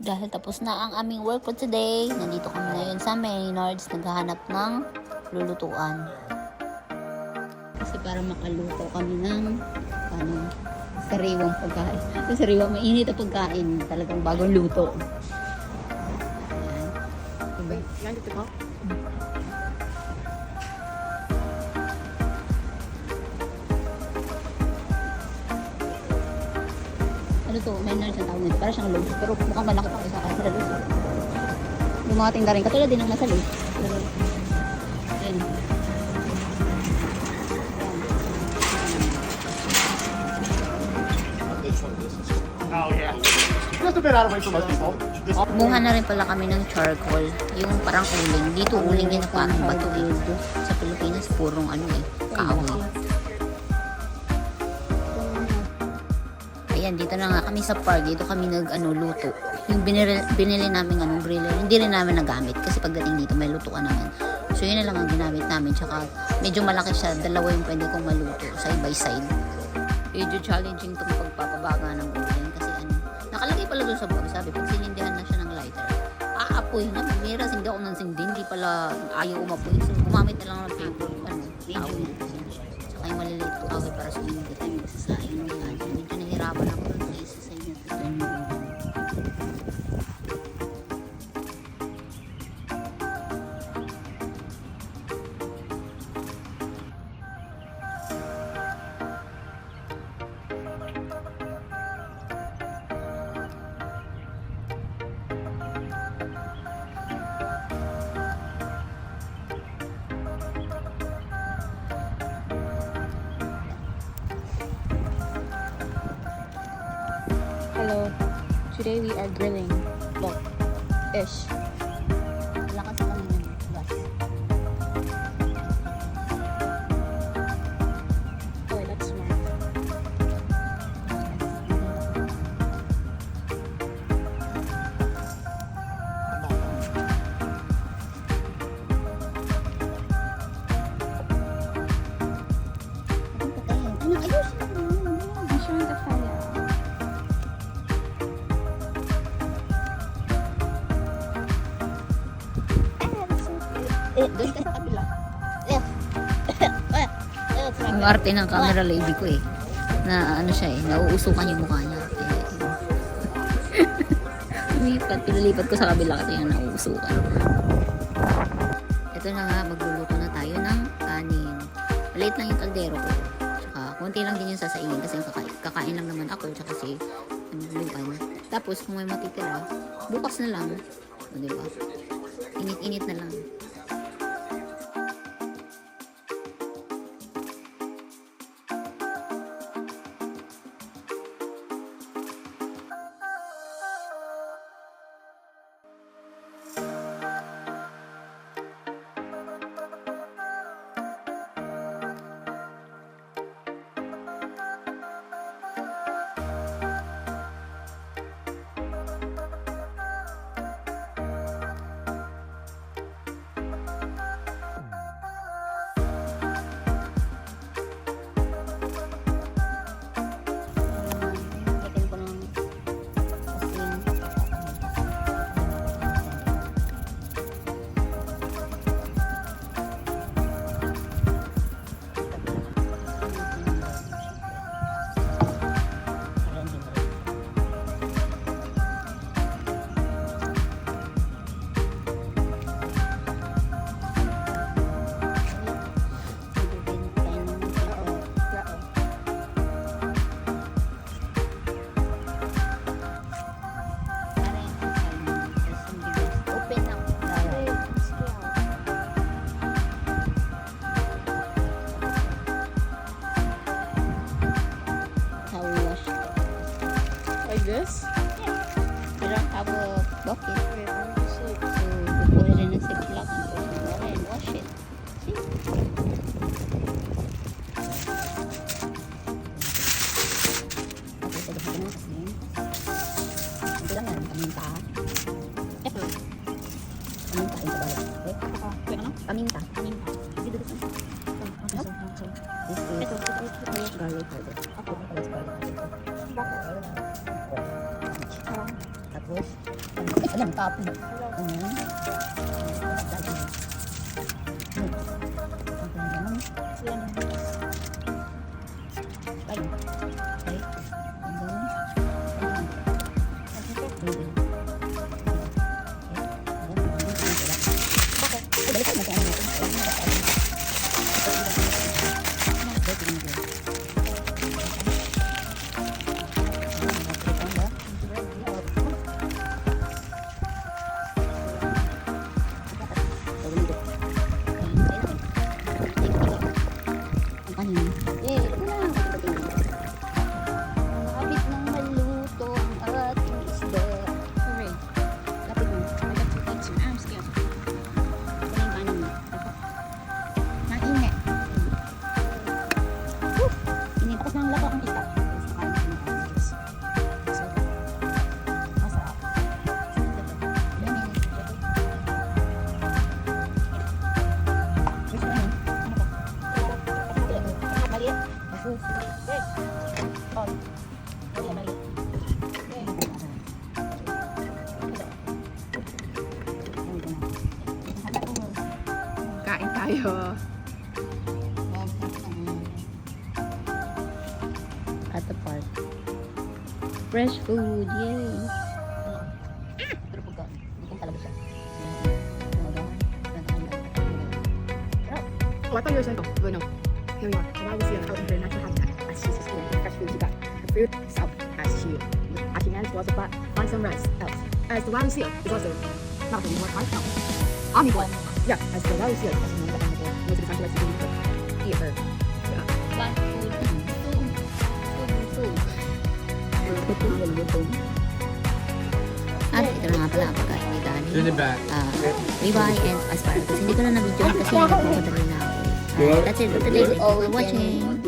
Dahil tapos na ang aming work for today, nandito kami ngayon sa Maynards, naghahanap ng lulutuan. Kasi para makaluto kami ng sariwang pagkain. Yung sariwang mainit na pagkain, talagang bagong luto. Ayan. Diba? Yan, dito ko. Ano to? Maynards ang tawag nito. Para siyang loaf. Pero mukhang malaki pa sa akin. Yung mga tinda rin. Katulad din ng nasa loaf. Ayan. Oh yeah. That's a bit out of reach for most people. Kumuha na rin pala kami ng charcoal. Yung parang uling. Dito uling din na parang bato eh. Sa Pilipinas, purong kahoy. Ayan, dito na nga kami sa park. Dito kami luto. Yung binili namin griller, hindi rin namin nagamit. Kasi pagdating dito, may lutuan naman. So, yun na lang ang ginamit namin. Tsaka, medyo malaki siya. Dalawa yung pwede kong maluto. Side by side. Medyo challenging itong pagpapabaga ng uling. Kasi nakalagay pala doon sa bag. Sabi, pag sinindihan na siya ng lighter, aapoy na. Miras, hindi ako nang sindi. Hindi pala ayaw umapoy. So, gumamit na lang ng paper. Towel. Tsaka yung maliliit ko kawin para sa hindi tayo magsasayang ng lighter. Medyo nahirapan ako doon sa isa sa inyo. Ito yung Hello. Today we are grilling. Look. Ish. lakas sa kanina ng gas. Okay, that's smart. I'm showing the fire. Doon ka sa kabila. Ang arte ng camera lady ko eh. Na siya nauusukan yung mukha niya. Pinalipat ko sa kabila kasi yung nauusukan. Ito na nga, magluluto na tayo ng kanin. Maliit lang yung kaldero ko. Tsaka, konti lang din yung sasainin kasi kakain lang naman ako. Tsaka si Luan. Tapos, kung may matitira, bukas na lang. O, diba? Init-init na lang. Like this? We don't have a bucket. Wait, let me see. So, we put it in a Ziploc and put it in water and wash it. See? Tapos, ito na kasi. Ito lang yan, paminta. Pepper. Paminta, yung kabalik. Wait, ano? Paminta. Paminta. Dito, dito. This is garlic powder. Tapos, Alam, tapon. Malapit nang maluto ang ating isda. Hooray. Lapit mo. I got to eat some. I'm scared. Ito yung kanin mo. Mainit. Init. Tapos nang lako ang isda. Masarap. Maliit. Kain tayo. At the park. Fresh food, yay! Pero pagka, gutom talaga siya. What are your sense? Bueno, here we are. Now we see her out in her natural habitat as she's exploring the fresh food she got. The fruit is out as she managed to also find some rice else. As the wild seal is also not only more fun, no. Omnivore. Yeah, as the wild seal is also known as omnivore. Most of the time she likes to eat her. Plant food. Food. At ito na nga pala ang pagkain ni Danny. In the back. Ribeye and asparagus. Hindi ko na na-video kasi nagmamadali na ako. That's it for today. Thank you for watching.